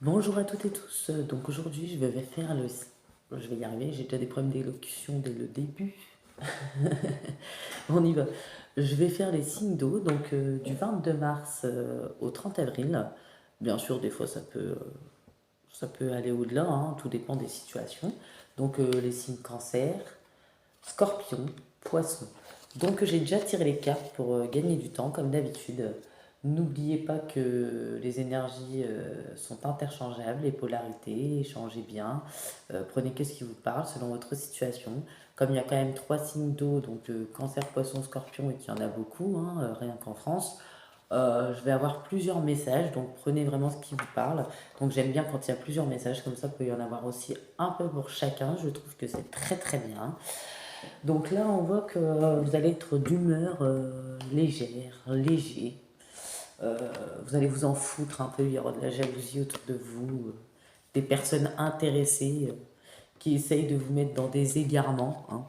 Bonjour à toutes et tous. Donc aujourd'hui, je vais faire le. Je vais y arriver, j'ai déjà des problèmes d'élocution dès le début. On y va. Je vais faire les signes d'eau, donc du 22 mars au 30 avril. Bien sûr, des fois, ça peut aller au-delà, hein, tout dépend des situations. Donc les signes cancer, scorpion, poisson. Donc j'ai déjà tiré les cartes pour gagner du temps, comme d'habitude. N'oubliez pas que les énergies sont interchangeables, les polarités, échangez bien. Prenez que ce qui vous parle selon votre situation. Comme il y a quand même trois signes d'eau, donc cancer, poisson, scorpion, et qu'il y en a beaucoup, hein, rien qu'en France, je vais avoir plusieurs messages, donc prenez vraiment ce qui vous parle. Donc j'aime bien quand il y a plusieurs messages, comme ça il peut y en avoir aussi un peu pour chacun. Je trouve que c'est très très bien. Donc là, on voit que vous allez être d'humeur légère, léger. Euh, vous allez vous en foutre un peu, il y aura de la jalousie autour de vous, des personnes intéressées qui essayent de vous mettre dans des égarements, hein.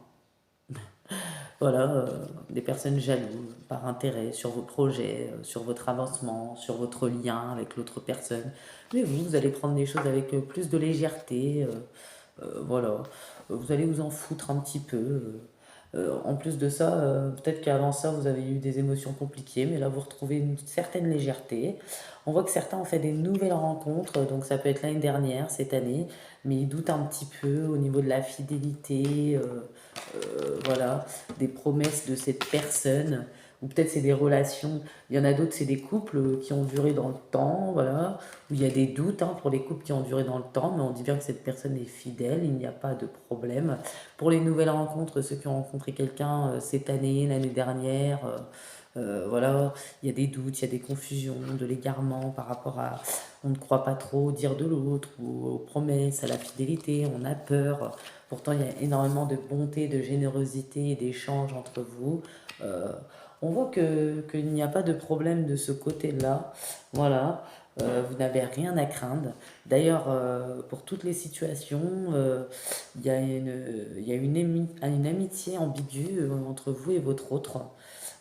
Voilà, des personnes jalouses par intérêt sur vos projets, sur votre avancement, sur votre lien avec l'autre personne. Mais vous allez prendre les choses avec plus de légèreté. Voilà, vous allez vous en foutre un petit peu. En plus de ça, peut-être qu'avant ça, vous avez eu des émotions compliquées, mais là, vous retrouvez une certaine légèreté. On voit que certains ont fait des nouvelles rencontres, donc ça peut être l'année dernière, cette année, mais ils doutent un petit peu au niveau de la fidélité, voilà, des promesses de cette personne, ou peut-être c'est des relations. Il y en a d'autres, c'est des couples qui ont duré dans le temps, voilà, où il y a des doutes, hein, pour les couples qui ont duré dans le temps, mais on dit bien que cette personne est fidèle, il n'y a pas de problème. Pour les nouvelles rencontres, ceux qui ont rencontré quelqu'un cette année, l'année dernière, voilà, il y a des doutes, il y a des confusions, de l'égarement par rapport à on ne croit pas trop au dire de l'autre, ou aux promesses, à la fidélité, on a peur. Pourtant, il y a énormément de bonté, de générosité et d'échanges entre vous. Euh, on voit qu'il n'y a pas de problème de ce côté-là. Voilà. Vous n'avez rien à craindre. D'ailleurs, pour toutes les situations, il y a une amitié ambiguë entre vous et votre autre.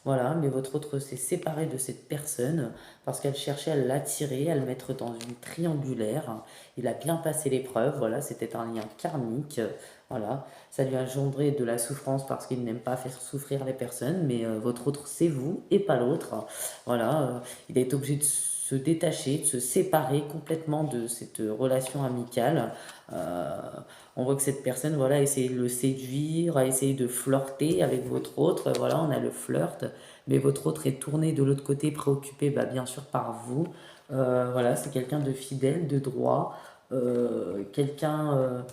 Voilà, mais votre autre s'est séparé de cette personne parce qu'elle cherchait à l'attirer, à le mettre dans une triangulaire. Il a bien passé l'épreuve, voilà, c'était un lien karmique. Voilà, ça lui a engendré de la souffrance parce qu'il n'aime pas faire souffrir les personnes, mais votre autre, c'est vous et pas l'autre. Voilà, il a été obligé de se détacher, de se séparer complètement de cette relation amicale. Euh, on voit que cette personne, voilà, a essayé de le séduire, a essayé de flirter avec votre autre. Voilà, on a le flirt, mais votre autre est tourné de l'autre côté, préoccupé, bah, bien sûr, par vous. Voilà, c'est quelqu'un de fidèle, de droit, quelqu'un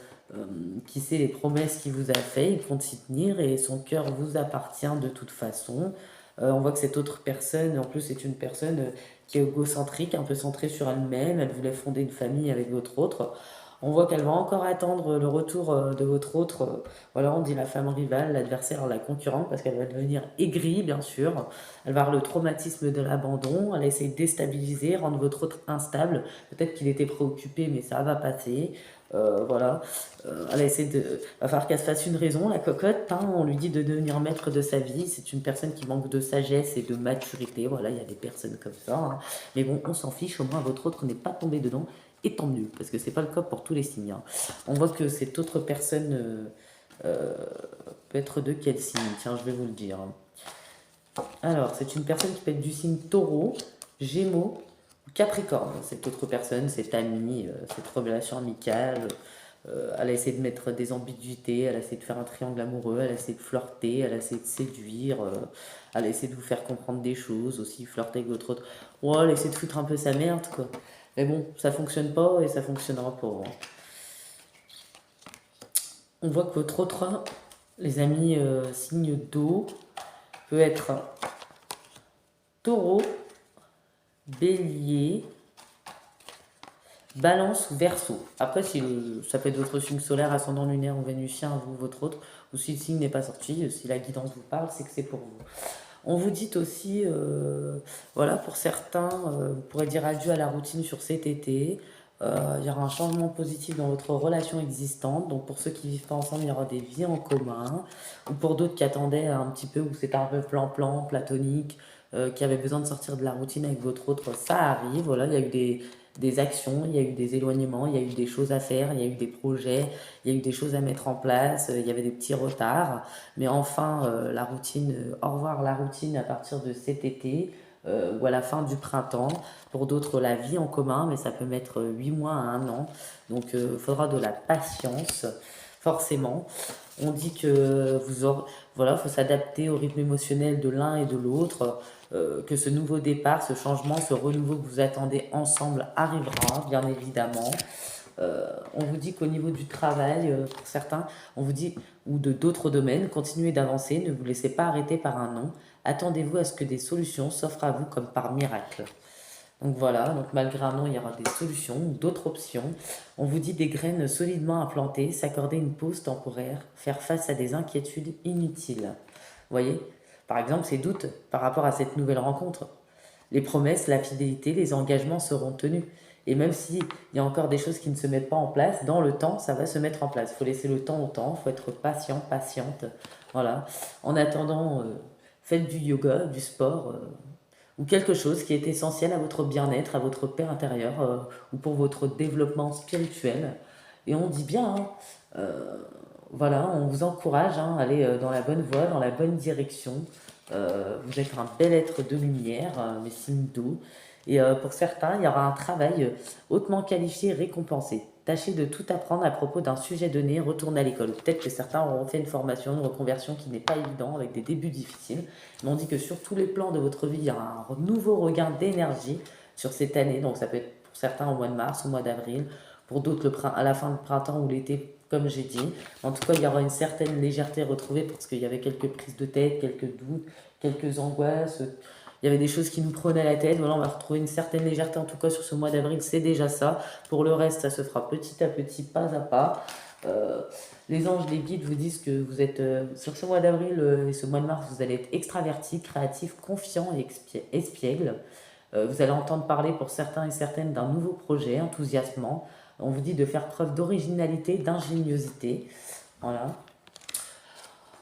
qui sait les promesses qu'il vous a fait, il compte s'y tenir et son cœur vous appartient de toute façon. On voit que cette autre personne, en plus, c'est une personne qui est égocentrique, un peu centrée sur elle-même. Elle voulait fonder une famille avec votre autre. On voit qu'elle va encore attendre le retour de votre autre. Voilà, on dit la femme rivale, l'adversaire, la concurrente, parce qu'elle va devenir aigrie, bien sûr. Elle va avoir le traumatisme de l'abandon. Elle va essayer de déstabiliser, rendre votre autre instable. Peut-être qu'il était préoccupé, mais ça va passer. Voilà. Elle a essayé de. Va falloir qu'elle se fasse une raison, la cocotte, hein. On lui dit de devenir maître de sa vie. C'est une personne qui manque de sagesse et de maturité. Voilà, il y a des personnes comme ça, hein. Mais bon, on s'en fiche. Au moins, votre autre n'est pas tombé dedans. Et tant mieux, parce que c'est pas le cas pour tous les signes, hein. On voit que cette autre personne euh, peut être de quel signe? Tiens, je vais vous le dire. Alors, c'est une personne qui peut être du signe taureau, gémeaux, ou capricorne. Cette autre personne, cette amie, cette relation amicale, elle a essayé de mettre des ambiguïtés, elle a essayé de faire un triangle amoureux, elle a essayé de flirter, elle a essayé de séduire, elle a essayé de vous faire comprendre des choses, aussi flirter avec votre autre. Ouais, elle a essayé de foutre un peu sa merde, quoi. Mais bon, ça fonctionne pas et ça fonctionnera pas, hein. On voit que votre autre, les amis signe d'eau, peut être taureau, bélier, balance ou verseau. Après, si ça peut être votre signe solaire, ascendant lunaire ou vénusien, vous, votre autre, ou si le signe n'est pas sorti, si la guidance vous parle, c'est que c'est pour vous. On vous dit aussi, voilà, pour certains, vous pourrez dire adieu à la routine sur cet été. Il y aura un changement positif dans votre relation existante. Donc pour ceux qui vivent pas ensemble, il y aura des vies en commun. Ou pour d'autres qui attendaient un petit peu, où c'était un peu plan-plan, platonique, qui avaient besoin de sortir de la routine avec votre autre, ça arrive. Voilà, il y a eu des actions, il y a eu des éloignements, il y a eu des choses à faire, il y a eu des projets, il y a eu des choses à mettre en place, il y avait des petits retards. Mais enfin, la routine, au revoir la routine à partir de cet été ou à la fin du printemps. Pour d'autres, la vie en commun, mais ça peut mettre 8 mois à 1 an. Donc, il faudra de la patience, forcément. On dit que voilà, faut s'adapter au rythme émotionnel de l'un et de l'autre, que ce nouveau départ, ce changement, ce renouveau que vous attendez ensemble arrivera, bien évidemment. On vous dit qu'au niveau du travail, pour certains, on vous dit, ou de d'autres domaines, continuez d'avancer, ne vous laissez pas arrêter par un non. Attendez-vous à ce que des solutions s'offrent à vous comme par miracle. Donc voilà, donc malgré un non, il y aura des solutions, d'autres options. On vous dit des graines solidement implantées, s'accorder une pause temporaire, faire face à des inquiétudes inutiles. Vous voyez? Par exemple, ces doutes par rapport à cette nouvelle rencontre. Les promesses, la fidélité, les engagements seront tenus. Et même s'il y a encore des choses qui ne se mettent pas en place, dans le temps, ça va se mettre en place. Il faut laisser le temps au temps, il faut être patient, patiente. Voilà. En attendant, faites du yoga, du sport, ou quelque chose qui est essentiel à votre bien-être, à votre paix intérieure, ou pour votre développement spirituel. Et on dit bien, hein, voilà, on vous encourage à aller dans la bonne voie, dans la bonne direction. Vous êtes un bel être de lumière, mes signes d'eau. Et pour certains, il y aura un travail hautement qualifié et récompensé. Tâchez de tout apprendre à propos d'un sujet donné, retournez à l'école. Peut-être que certains auront fait une formation, une reconversion qui n'est pas évidente, avec des débuts difficiles. Mais on dit que sur tous les plans de votre vie, il y aura un nouveau regain d'énergie sur cette année. Donc ça peut être pour certains au mois de mars, au mois d'avril, pour d'autres à la fin du printemps ou l'été, comme j'ai dit. En tout cas, il y aura une certaine légèreté retrouvée parce qu'il y avait quelques prises de tête, quelques doutes, quelques angoisses. Il y avait des choses qui nous prenaient la tête. Voilà, on va retrouver une certaine légèreté, en tout cas sur ce mois d'avril, c'est déjà ça. Pour le reste, ça se fera petit à petit, pas à pas. Euh, les anges, les guides vous disent que vous êtes, sur ce mois d'avril et ce mois de mars, vous allez être extraverti, créatif, confiant et espiègle. Vous allez entendre parler pour certains et certaines d'un nouveau projet, enthousiasmant. On vous dit de faire preuve d'originalité, d'ingéniosité. Voilà.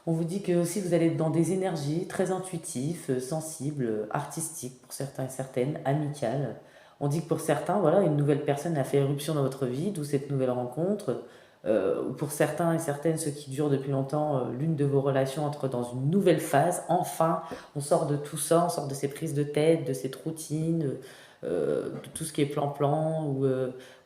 On vous dit que aussi vous allez être dans des énergies très intuitives, sensibles, artistiques pour certains et certaines, amicales. On dit que pour certains, voilà, une nouvelle personne a fait éruption dans votre vie, d'où cette nouvelle rencontre. Ou pour certains et certaines, ceux qui durent depuis longtemps, l'une de vos relations entre dans une nouvelle phase. Enfin, on sort de tout ça, on sort de ces prises de tête, de cette routine, de tout ce qui est plan-plan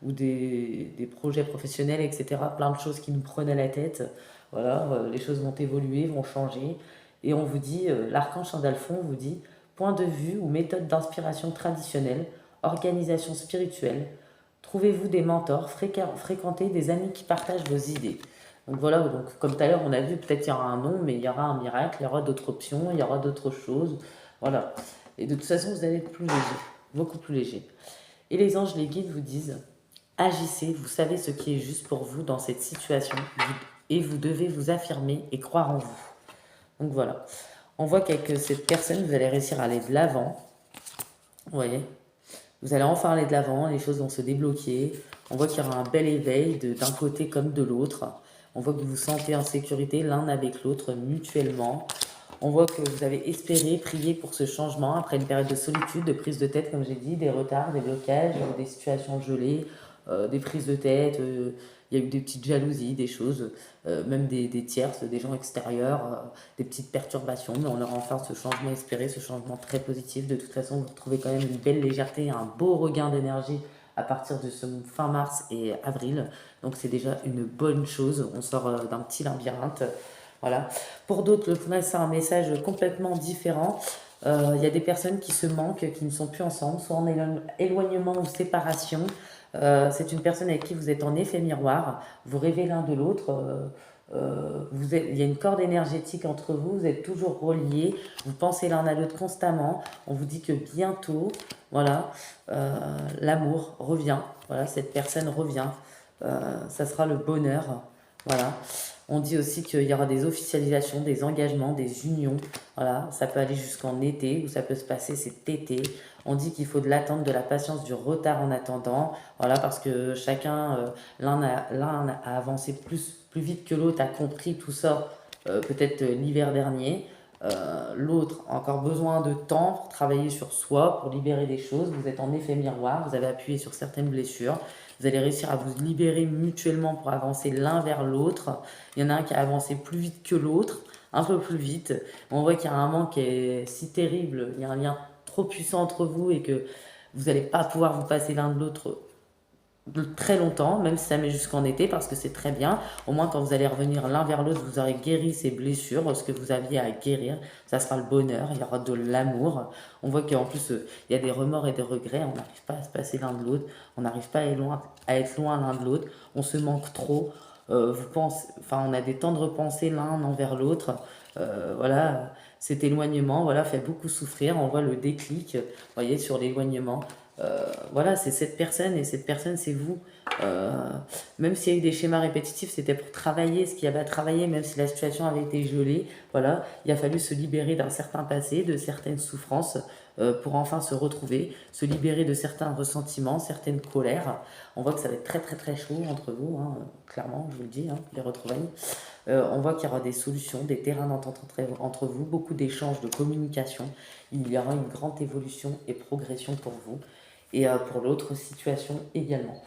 ou des projets professionnels, etc. Plein de choses qui nous prenaient la tête. Voilà, les choses vont évoluer, vont changer. Et on vous dit, l'archange Sandalphon vous dit, point de vue ou méthode d'inspiration traditionnelle, organisation spirituelle, trouvez-vous des mentors, fréquentez des amis qui partagent vos idées. Donc voilà, donc comme tout à l'heure on a vu, peut-être il y aura un non, mais il y aura un miracle, il y aura d'autres options, il y aura d'autres choses. Voilà. Et de toute façon, vous allez être plus léger, beaucoup plus léger. Et les anges, les guides vous disent, agissez, vous savez ce qui est juste pour vous dans cette situation, et vous devez vous affirmer et croire en vous. Donc voilà. On voit qu'avec cette personne, vous allez réussir à aller de l'avant. Vous voyez, vous allez enfin aller de l'avant, les choses vont se débloquer. On voit qu'il y aura un bel éveil d'un côté comme de l'autre. On voit que vous vous sentez en sécurité l'un avec l'autre mutuellement. On voit que vous avez espéré, prié pour ce changement après une période de solitude, de prise de tête, comme j'ai dit, des retards, des blocages, des situations gelées, des prises de tête. Il y a eu des petites jalousies, des choses, même des tierces, des gens extérieurs, des petites perturbations. Mais on aura enfin ce changement espéré, ce changement très positif. De toute façon, vous retrouvez quand même une belle légèreté, un beau regain d'énergie à partir de ce fin mars et avril. Donc c'est déjà une bonne chose. On sort d'un petit labyrinthe. Voilà. Pour d'autres, c'est un message complètement différent. Il y a des personnes qui se manquent, qui ne sont plus ensemble, soit en éloignement ou séparation. C'est une personne avec qui vous êtes en effet miroir, vous rêvez l'un de l'autre, il y a une corde énergétique entre vous, vous êtes toujours reliés, vous pensez l'un à l'autre constamment. On vous dit que bientôt, voilà, l'amour revient, voilà, cette personne revient, ça sera le bonheur, voilà. On dit aussi qu'il y aura des officialisations, des engagements, des unions. Voilà, ça peut aller jusqu'en été ou ça peut se passer cet été. On dit qu'il faut de l'attente, de la patience, du retard en attendant. Voilà, parce que chacun, l'un a avancé plus vite que l'autre, a compris tout ça peut-être l'hiver dernier. L'autre a encore besoin de temps pour travailler sur soi, pour libérer des choses. Vous êtes en effet miroir, vous avez appuyé sur certaines blessures. Vous allez réussir à vous libérer mutuellement pour avancer l'un vers l'autre. Il y en a un qui a avancé plus vite que l'autre, un peu plus vite. On voit qu'il y a un manque qui est si terrible, il y a un lien trop puissant entre vous et que vous n'allez pas pouvoir vous passer l'un de l'autre très longtemps, même si ça met jusqu'en été, parce que c'est très bien. Au moins, quand vous allez revenir l'un vers l'autre, vous aurez guéri ces blessures, ce que vous aviez à guérir. Ça sera le bonheur, il y aura de l'amour. On voit qu'en plus, il y a des remords et des regrets. On n'arrive pas à se passer l'un de l'autre. On n'arrive pas à être loin l'un de l'autre. On se manque trop. Vous pensez, enfin, on a des temps de repenser l'un envers l'autre. Voilà, cet éloignement, voilà, fait beaucoup souffrir. On voit le déclic, vous voyez, sur l'éloignement. Voilà, c'est cette personne et cette personne, c'est vous. Euh, Même s'il y a eu des schémas répétitifs, c'était pour travailler ce qu'il y avait à travailler, même si la situation avait été gelée. Voilà, il a fallu se libérer d'un certain passé, de certaines souffrances, pour enfin se retrouver, se libérer de certains ressentiments, certaines colères. On voit que ça va être très très très chaud entre vous, hein, clairement, je vous le dis, hein, les retrouvailles. On voit qu'il y aura des solutions, des terrains d'entente entre vous, beaucoup d'échanges, de communication. Il y aura une grande évolution et progression pour vous et pour l'autre situation également.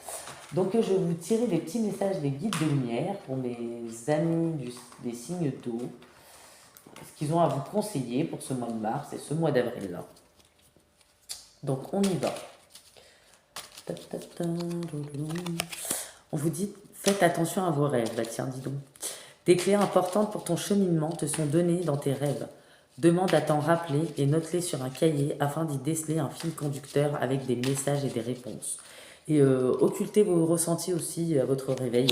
Donc je vais vous tirer des petits messages des guides de lumière pour mes amis des signes d'eau, ce qu'ils ont à vous conseiller pour ce mois de mars et ce mois d'avril-là. Donc on y va. On vous dit, faites attention à vos rêves. Bah tiens, dis donc. Des clés importantes pour ton cheminement te sont données dans tes rêves. Demande à t'en rappeler et note-les sur un cahier afin d'y déceler un fil conducteur avec des messages et des réponses. Et occultez vos ressentis aussi à votre réveil.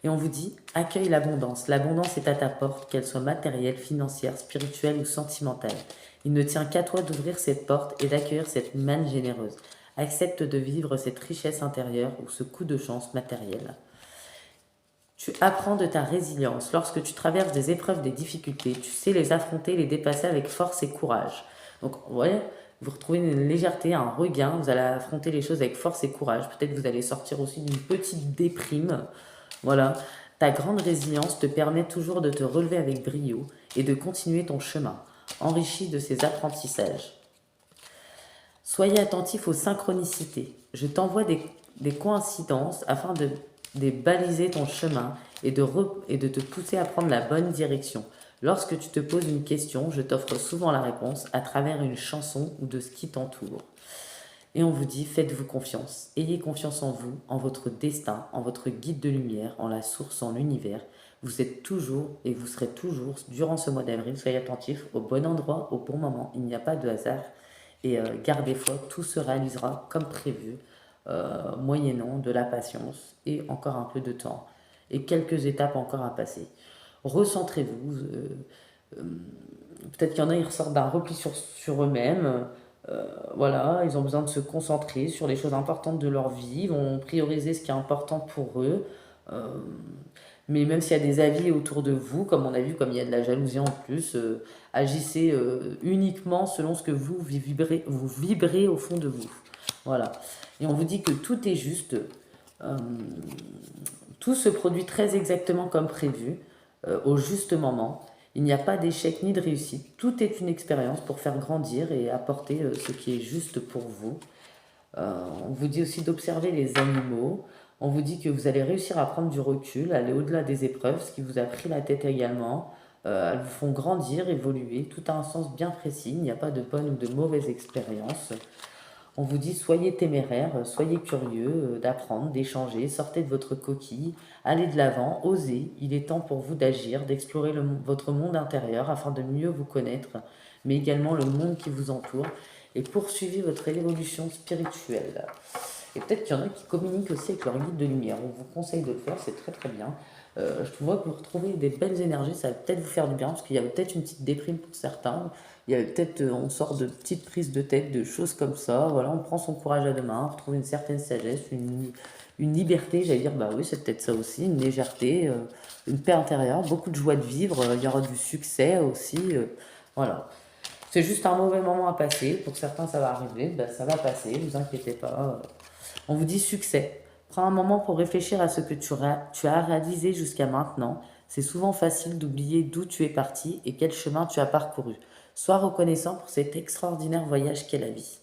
Et on vous dit, accueille l'abondance. L'abondance est à ta porte, qu'elle soit matérielle, financière, spirituelle ou sentimentale. Il ne tient qu'à toi d'ouvrir cette porte et d'accueillir cette manne généreuse. Accepte de vivre cette richesse intérieure ou ce coup de chance matériel. Tu apprends de ta résilience. Lorsque tu traverses des épreuves, des difficultés, tu sais les affronter, les dépasser avec force et courage. Donc, vous voyez, vous retrouvez une légèreté, un regain, vous allez affronter les choses avec force et courage. Peut-être que vous allez sortir aussi d'une petite déprime. Voilà. Ta grande résilience te permet toujours de te relever avec brio et de continuer ton chemin, enrichi de ces apprentissages. Soyez attentifs aux synchronicités. Je t'envoie des coïncidences afin de baliser ton chemin et de te pousser à prendre la bonne direction. Lorsque tu te poses une question, je t'offre souvent la réponse à travers une chanson ou de ce qui t'entoure. Et on vous dit, faites-vous confiance. Ayez confiance en vous, en votre destin, en votre guide de lumière, en la source, en l'univers. Vous êtes toujours et vous serez toujours, durant ce mois d'avril, soyez attentifs au bon endroit, au bon moment. Il n'y a pas de hasard. Et gardez foi, tout se réalisera comme prévu, moyennant de la patience et encore un peu de temps. Et quelques étapes encore à passer. Recentrez-vous. Peut-être qu'il y en a, ils ressortent d'un repli sur eux-mêmes. Voilà, ils ont besoin de se concentrer sur les choses importantes de leur vie, ils vont prioriser ce qui est important pour eux. Euh, mais même s'il y a des avis autour de vous, comme on a vu, comme il y a de la jalousie en plus, agissez uniquement selon ce que vous vibrez au fond de vous. Voilà. Et on vous dit que tout est juste, euh, tout se produit très exactement comme prévu, au juste moment. Il n'y a pas d'échec ni de réussite. Tout est une expérience pour faire grandir et apporter ce qui est juste pour vous. On vous dit aussi d'observer les animaux. On vous dit que vous allez réussir à prendre du recul, aller au-delà des épreuves, ce qui vous a pris la tête également. Elles vous font grandir, évoluer. Tout a un sens bien précis. Il n'y a pas de bonne ou de mauvaise expérience. On vous dit soyez téméraire, soyez curieux d'apprendre, d'échanger, sortez de votre coquille, allez de l'avant, osez. Il est temps pour vous d'agir, d'explorer votre monde intérieur afin de mieux vous connaître, mais également le monde qui vous entoure et poursuivez votre évolution spirituelle. Et peut-être qu'il y en a qui communiquent aussi avec leur guide de lumière. On vous conseille de le faire, c'est très très bien. Je vois que vous retrouvez des belles énergies, ça va peut-être vous faire du bien, parce qu'il y a peut-être une petite déprime pour certains. Il y a peut-être, on sort de petites prises de tête, de choses comme ça. Voilà, on prend son courage à deux mains, on retrouve une certaine sagesse, une liberté, j'allais dire, bah oui, c'est peut-être ça aussi, une légèreté, une paix intérieure, beaucoup de joie de vivre, il y aura du succès aussi. Voilà. C'est juste un mauvais moment à passer. Pour certains, ça va arriver, ben, ça va passer, ne vous inquiétez pas. On vous dit succès. Prends un moment pour réfléchir à ce que tu as réalisé jusqu'à maintenant. C'est souvent facile d'oublier d'où tu es parti et quel chemin tu as parcouru. Sois reconnaissant pour cet extraordinaire voyage qu'est la vie.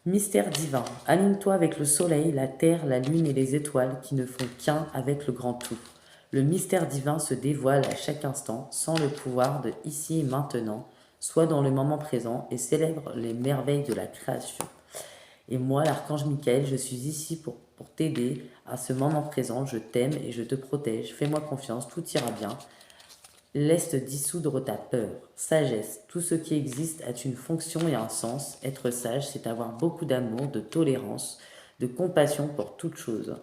Mystère divin, aligne-toi avec le soleil, la terre, la lune et les étoiles qui ne font qu'un avec le grand tout. Le mystère divin se dévoile à chaque instant sans le pouvoir de ici et maintenant. Sois dans le moment présent et célèbre les merveilles de la création. Et moi, l'archange Michael, je suis ici pour t'aider à ce moment présent. Je t'aime et je te protège. Fais-moi confiance, tout ira bien. Laisse dissoudre ta peur. Sagesse. Tout ce qui existe a une fonction et un sens. Être sage, c'est avoir beaucoup d'amour, de tolérance, de compassion pour toute chose.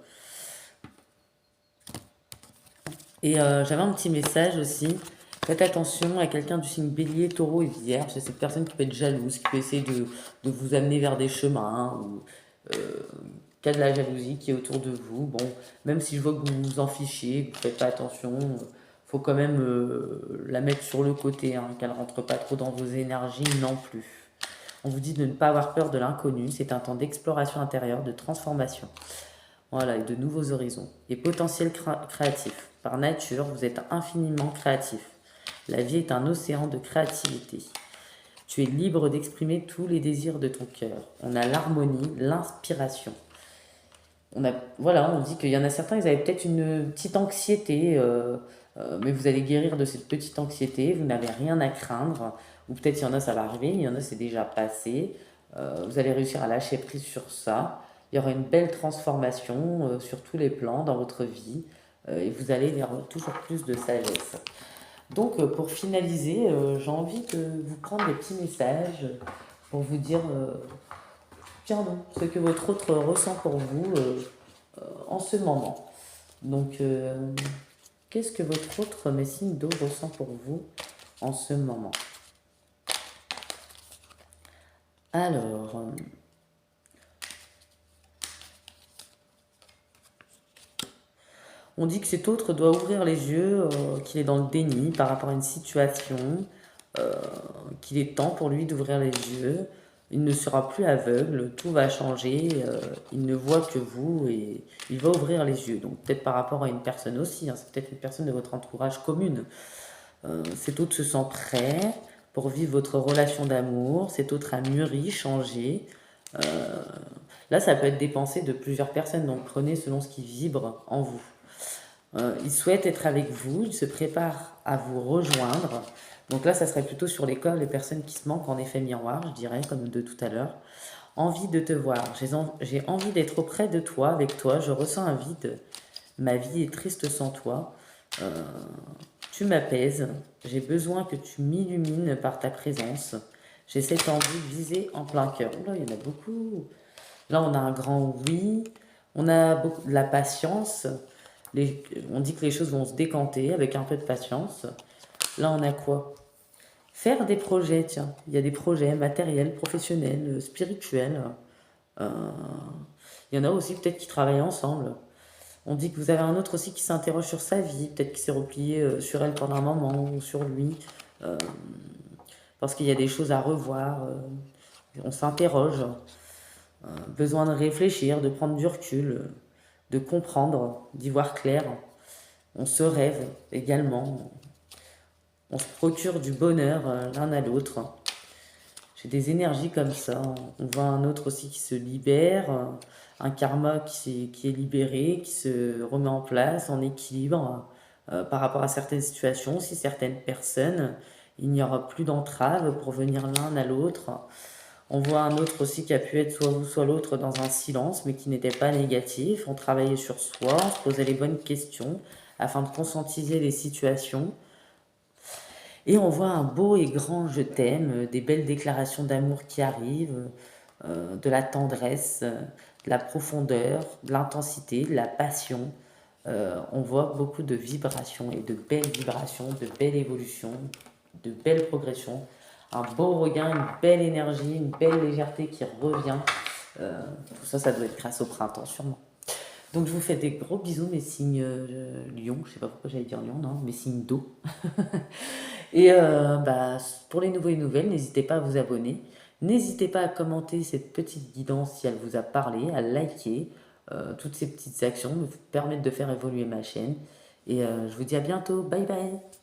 Et j'avais un petit message aussi. Faites attention à quelqu'un du signe bélier, taureau et vierge. C'est cette personne qui peut être jalouse, qui peut essayer de vous amener vers des chemins, ou qui a de la jalousie qui est autour de vous. Bon, même si je vois que vous vous en fichez, que vous ne faites pas attention, faut quand même la mettre sur le côté, hein, qu'elle ne rentre pas trop dans vos énergies non plus. On vous dit de ne pas avoir peur de l'inconnu. C'est un temps d'exploration intérieure, de transformation. Voilà, et de nouveaux horizons. Et potentiel créatif. Par nature, vous êtes infiniment créatif. La vie est un océan de créativité. Tu es libre d'exprimer tous les désirs de ton cœur. On a l'harmonie, l'inspiration. Voilà, on dit qu'il y en a certains, ils avaient peut-être une petite anxiété, mais vous allez guérir de cette petite anxiété. Vous n'avez rien à craindre. Ou peut-être il y en a, ça va arriver, il y en a, c'est déjà passé. Vous allez réussir à lâcher prise sur ça. Il y aura une belle transformation sur tous les plans dans votre vie et vous allez vers toujours plus de sagesse. Donc pour finaliser, j'ai envie de vous prendre des petits messages pour vous dire, pardon, ce que votre autre ressent pour vous en ce moment. Donc qu'est-ce que votre autre signe d'eau ressent pour vous en ce moment? Alors, on dit que cet autre doit ouvrir les yeux, qu'il est dans le déni par rapport à une situation, qu'il est temps pour lui d'ouvrir les yeux. Il ne sera plus aveugle, tout va changer, il ne voit que vous et il va ouvrir les yeux. Donc peut-être par rapport à une personne aussi, hein, c'est peut-être une personne de votre entourage commune. Cet autre se sent prêt pour vivre votre relation d'amour, cet autre a mûri, changé. Là, ça peut être des pensées de plusieurs personnes, donc prenez selon ce qui vibre en vous. Il souhaite être avec vous, il se prépare à vous rejoindre. Donc là, ça serait plutôt sur l'école, les personnes qui se manquent en effet miroir, je dirais, comme de tout à l'heure. Envie de te voir, j'ai envie d'être auprès de toi, avec toi, je ressens un vide. Ma vie est triste sans toi. Tu m'apaises, j'ai besoin que tu m'illumines par ta présence. J'ai cette envie de viser en plein cœur. Là, il y en a beaucoup. Là, on a un grand oui, on a beaucoup de la patience. On dit que les choses vont se décanter avec un peu de patience. Là, on a quoi? Faire des projets, tiens. Il y a des projets matériels, professionnels, spirituels. Euh, il y en a aussi peut-être qui travaillent ensemble. On dit que vous avez un autre aussi qui s'interroge sur sa vie, peut-être qu'il s'est replié sur elle pendant un moment ou sur lui, euh, parce qu'il y a des choses à revoir. On s'interroge. Besoin de réfléchir, de prendre du recul, de comprendre, d'y voir clair. On se rêve également. On se procure du bonheur l'un à l'autre. J'ai des énergies comme ça. On voit un autre aussi qui se libère, un karma qui est libéré, qui se remet en place, en équilibre par rapport à certaines situations, si certaines personnes. Il n'y aura plus d'entrave pour venir l'un à l'autre. On voit un autre aussi qui a pu être soit vous, soit l'autre dans un silence, mais qui n'était pas négatif. On travaillait sur soi, on se posait les bonnes questions afin de conscientiser les situations. Et on voit un beau et grand je t'aime, des belles déclarations d'amour qui arrivent, de la tendresse, de la profondeur, de l'intensité, de la passion. On voit beaucoup de vibrations et de belles vibrations, de belles évolutions, de belles progressions. Un beau regain, une belle énergie, une belle légèreté qui revient. Tout ça, ça doit être grâce au printemps, sûrement. Donc je vous fais des gros bisous, mes signes lion. Je sais pas pourquoi j'allais dire lion, non, mes signes d'eau. Et pour les nouveaux et nouvelles, n'hésitez pas à vous abonner. N'hésitez pas à commenter cette petite guidance si elle vous a parlé, à liker. Toutes ces petites actions me permettent de faire évoluer ma chaîne. Et je vous dis à bientôt. Bye bye.